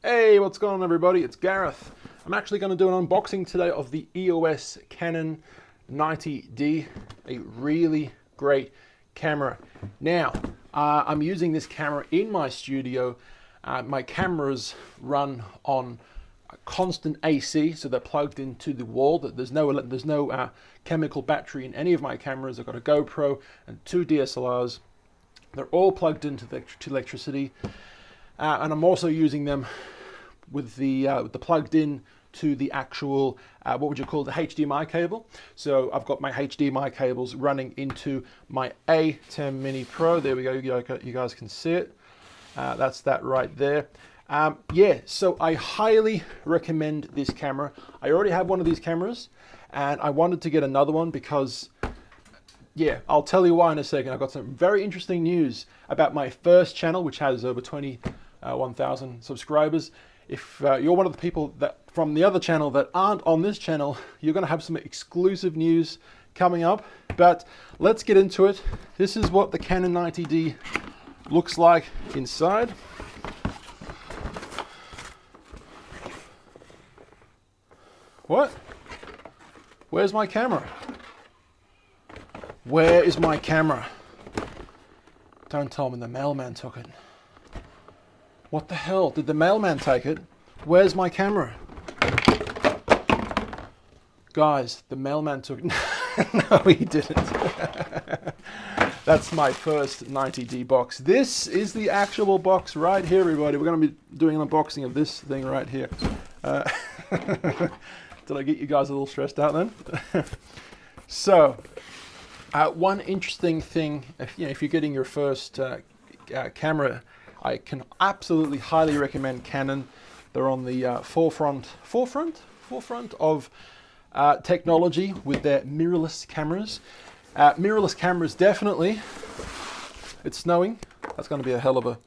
Hey, what's going on everybody? It's Gareth. I'm actually going to do an unboxing today of the EOS Canon 90D, a really great camera. Now, I'm using this camera in my studio. My cameras run on constant AC, so they're plugged into the wall. There's no chemical battery in any of my cameras. I've got a GoPro and two DSLRs. They're all plugged into electricity, and I'm also using them with the plugged in to the actual what would you call the HDMI cable. So I've got my HDMI cables running into my A10 Mini Pro. There we go. You guys can see it. That's that right there. Yeah, so I highly recommend this camera. I already have one of these cameras, and I wanted to get another one because, yeah, I'll tell you why in a second. I've got some very interesting news about my first channel, which has over 21,000 subscribers. If you're one of the people that from the other channel that aren't on this channel, you're going to have some exclusive news coming up. But let's get into it. This is what the Canon 90D looks like inside. What? Where's my camera? Where is my camera? Don't tell me the mailman took it. What the hell? Did the mailman take it? Where's my camera? Guys, the mailman took it. No, he didn't. That's my first 90D box. This is the actual box right here, everybody. We're going to be doing an unboxing of this thing right here. Did I get you guys a little stressed out then? So, one interesting thing, if you're getting your first camera, I can absolutely highly recommend Canon. They're on the forefront of technology with their mirrorless cameras. Mirrorless cameras, definitely. It's snowing. That's going to be a hell of a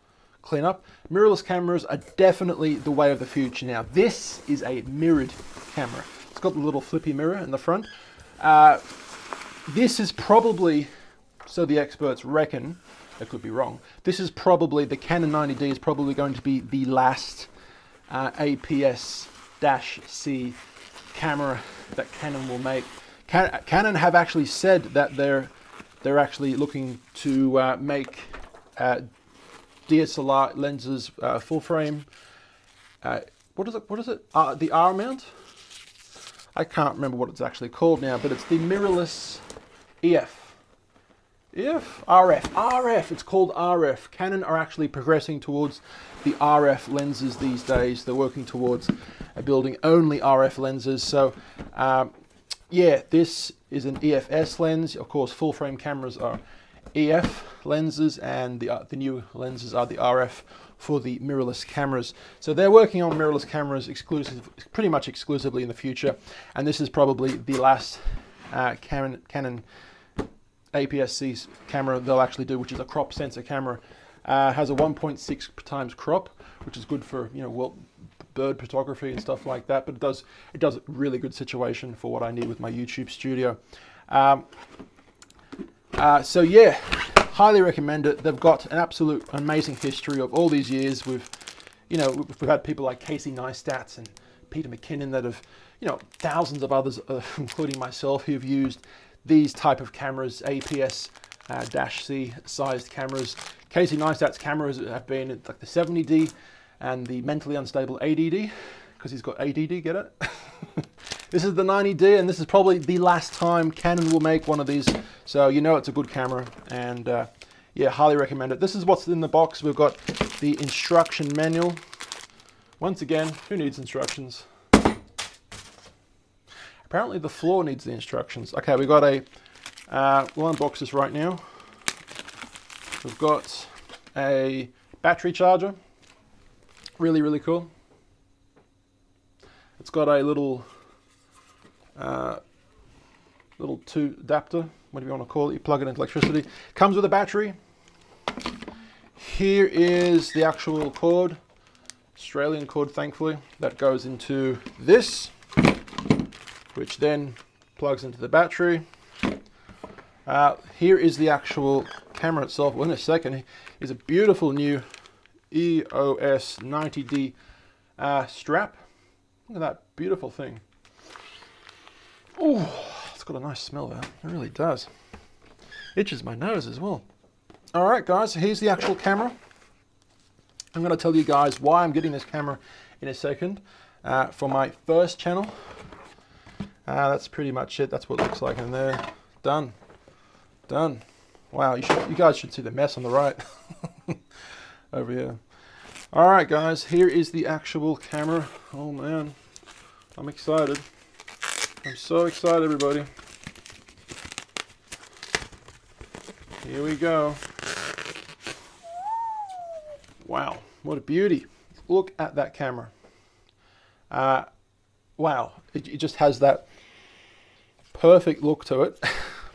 cleanup. Mirrorless cameras are definitely the way of the future now. This is a mirrored camera. It's got the little flippy mirror in the front. This is probably, so the experts reckon, I could be wrong, this is probably, the Canon 90D is probably going to be the last APS-C camera that Canon will make. Canon have actually said that they're actually looking to make DSLR lenses full frame. What is it? The R mount? I can't remember what it's actually called now, but it's the mirrorless EF. RF. It's called RF. Canon are actually progressing towards the RF lenses these days. They're working towards building only RF lenses. So, yeah, this is an EFS lens. Of course, full frame cameras are EF lenses, and the new lenses are the RF for the mirrorless cameras. So they're working on mirrorless cameras pretty much exclusively in the future, and this is probably the last Canon APS-C camera they'll actually do, which is a crop sensor camera. Has a 1.6 times crop, which is good for bird photography and stuff like that. But it does a really good situation for what I need with my YouTube studio. So yeah, highly recommend it. They've got an absolute amazing history of all these years. We've had people like Casey Neistat and Peter McKinnon that have, thousands of others, including myself, who've used these type of cameras, APS-C sized cameras. Casey Neistat's cameras have been like the 70D and the mentally unstable ADD, because he's got ADD, get it? This is the 90D, and this is probably the last time Canon will make one of these. So it's a good camera, and yeah, highly recommend it. This is what's in the box. We've got the instruction manual. Once again, who needs instructions? Apparently the floor needs the instructions. Okay, we've got we'll unbox this right now. We've got a battery charger. Really, really cool. It's got a little two adapter, whatever you want to call it. You plug it into electricity. Comes with a battery. Here is the actual cord, Australian cord, thankfully, that goes into this, which then plugs into the battery. Here is the actual camera itself. Well, in a second, is a beautiful new EOS 90D strap. Look at that beautiful thing. Oh, it's got a nice smell though. It really does. Itches my nose as well. All right, guys, so here's the actual camera. I'm going to tell you guys why I'm getting this camera in a second. For my first channel, that's pretty much it. That's what it looks like in there. Done. Done. Wow, you guys should see the mess on the right. Over here. All right, guys, here is the actual camera. Oh man, I'm excited. I'm so excited, everybody. Here we go. Wow, what a beauty. Look at that camera. Wow, it just has that perfect look to it.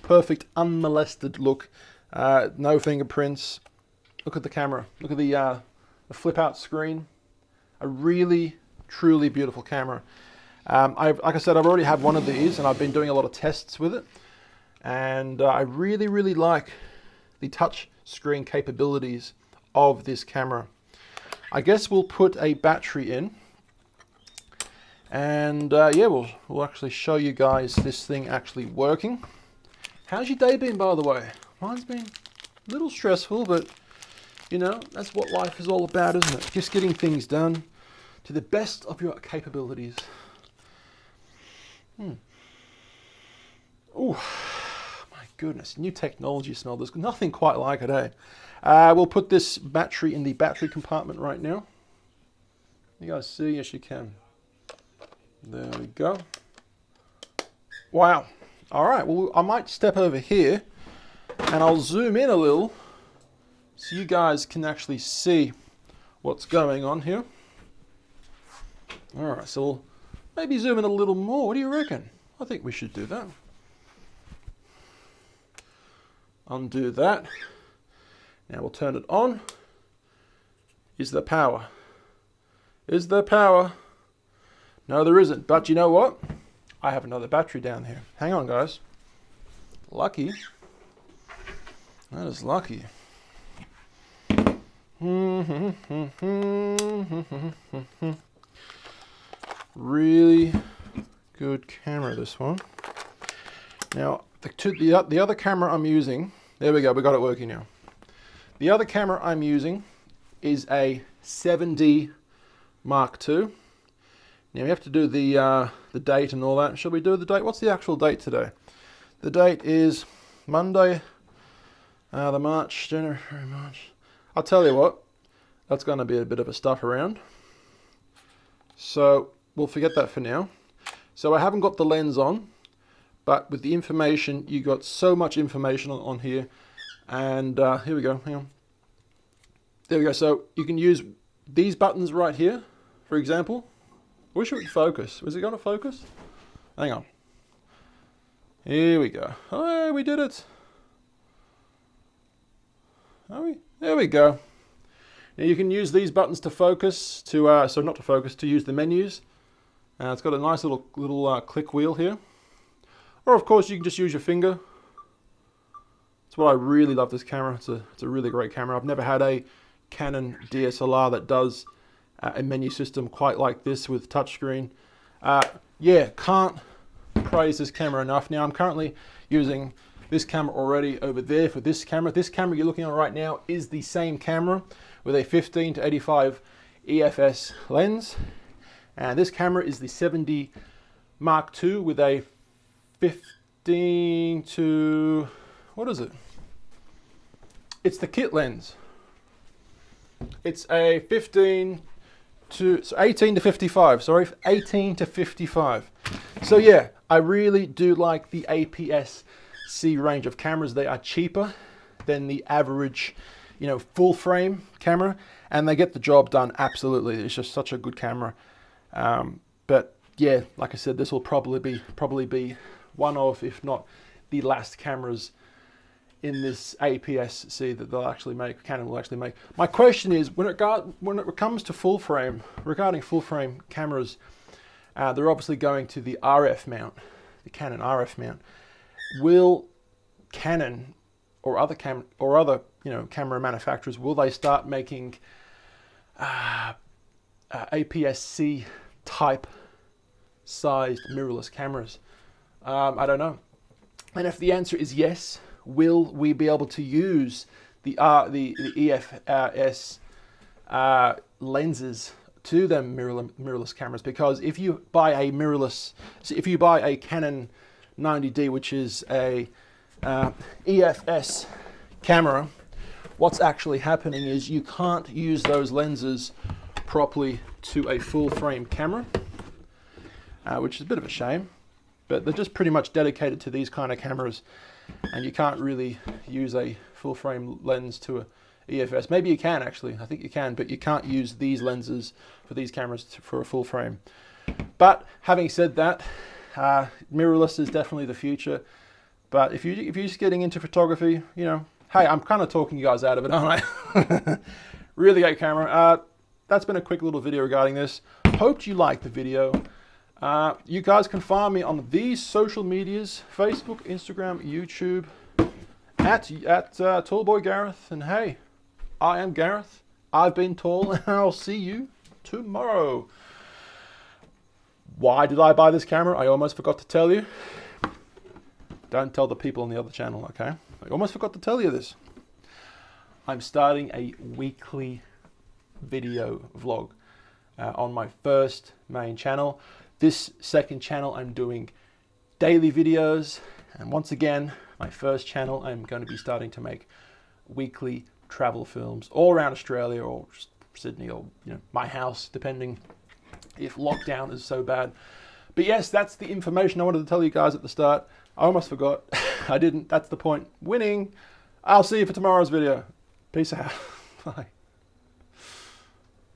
Perfect unmolested look. No fingerprints. Look at the camera. Look at the flip out screen. A really, truly beautiful camera. Like I said, I've already had one of these and I've been doing a lot of tests with it. And I really, really like the touch screen capabilities of this camera. I guess we'll put a battery in. And yeah, we'll actually show you guys this thing actually working. How's your day been, by the way? Mine's been a little stressful, but you know, that's what life is all about, isn't it? Just getting things done to the best of your capabilities. Oh, my goodness. New technology smell. There's nothing quite like it, eh? We'll put this battery in the battery compartment right now. You guys see? Yes, you can. There we go. Wow. All right. Well, I might step over here and I'll zoom in a little so you guys can actually see what's going on here. All right. So we'll maybe zoom in a little more. What do you reckon? I think we should do that. Undo that. Now we'll turn it on. Is there power? Is there power? No, there isn't. But you know what? I have another battery down here. Hang on, guys. Lucky. That is lucky. Really good camera, this one. Now, the other camera I'm using, there we go, we got it working now. The other camera I'm using is a 7D Mark II. Now we have to do the date and all that. Shall we do the date? What's the actual date today? The date is Monday, January, March. I'll tell you what, that's going to be a bit of a stuff around. So we'll forget that for now. So I haven't got the lens on, but with the information, you got so much information on here. And here we go, hang on. There we go, so you can use these buttons right here, for example. I wish it would focus. Was it going to focus? Hang on. Here we go. Oh, we did it. Are we? There we go. Now you can use these buttons to focus, to to use the menus. It's got a nice little click wheel here. Or of course you can just use your finger. That's what I really love this camera. It's a really great camera. I've never had a Canon DSLR that does a menu system quite like this with touchscreen. Yeah, can't praise this camera enough. Now I'm currently using this camera already over there for this camera. This camera you're looking at right now is the same camera with a 15 to 85 EFS lens. And this camera is the 7D Mark II with a 15 to, what is it? It's the kit lens. It's a 18 to 55, sorry, 18 to 55. So yeah, I really do like the APS-C range of cameras. They are cheaper than the average, you know, full frame camera, and they get the job done absolutely. It's just such a good camera. But yeah, like I said, this will probably be one of, if not the last cameras in this APS-C that they'll actually make, Canon will actually make. My question is, when it comes to full frame, regarding full frame cameras, they're obviously going to the RF mount, the Canon RF mount. Will Canon or other camera manufacturers, will they start making APS-C type sized mirrorless cameras? I don't know. And if the answer is yes, will we be able to use the EFS lenses to them mirrorless cameras? Because if you buy a Canon 90D, which is a EFS camera, what's actually happening is you can't use those lenses properly to a full frame camera, which is a bit of a shame, but they're just pretty much dedicated to these kind of cameras, and you can't really use a full frame lens to a EFS. Maybe you can actually, I think you can, but you can't use these lenses for these cameras for a full frame. But having said that, mirrorless is definitely the future. But if you're just getting into photography, you know, hey, I'm kind of talking you guys out of it, aren't I? Really great camera. That's been a quick little video regarding this. Hoped you liked the video. You guys can find me on these social medias: Facebook, Instagram, YouTube, at Tallboy Gareth. And hey, I am Gareth. I've been tall, and I'll see you tomorrow. Why did I buy this camera? I almost forgot to tell you. Don't tell the people on the other channel, okay? I almost forgot to tell you this. I'm starting a weekly video vlog on my first main channel. This second channel, I'm doing daily videos. And once again, my first channel, I'm going to be starting to make weekly travel films all around Australia or Sydney or, you know, my house, depending if lockdown is so bad. But yes, that's the information I wanted to tell you guys at the start. I almost forgot. I didn't. That's the point. Winning. I'll see you for tomorrow's video. Peace out. Bye.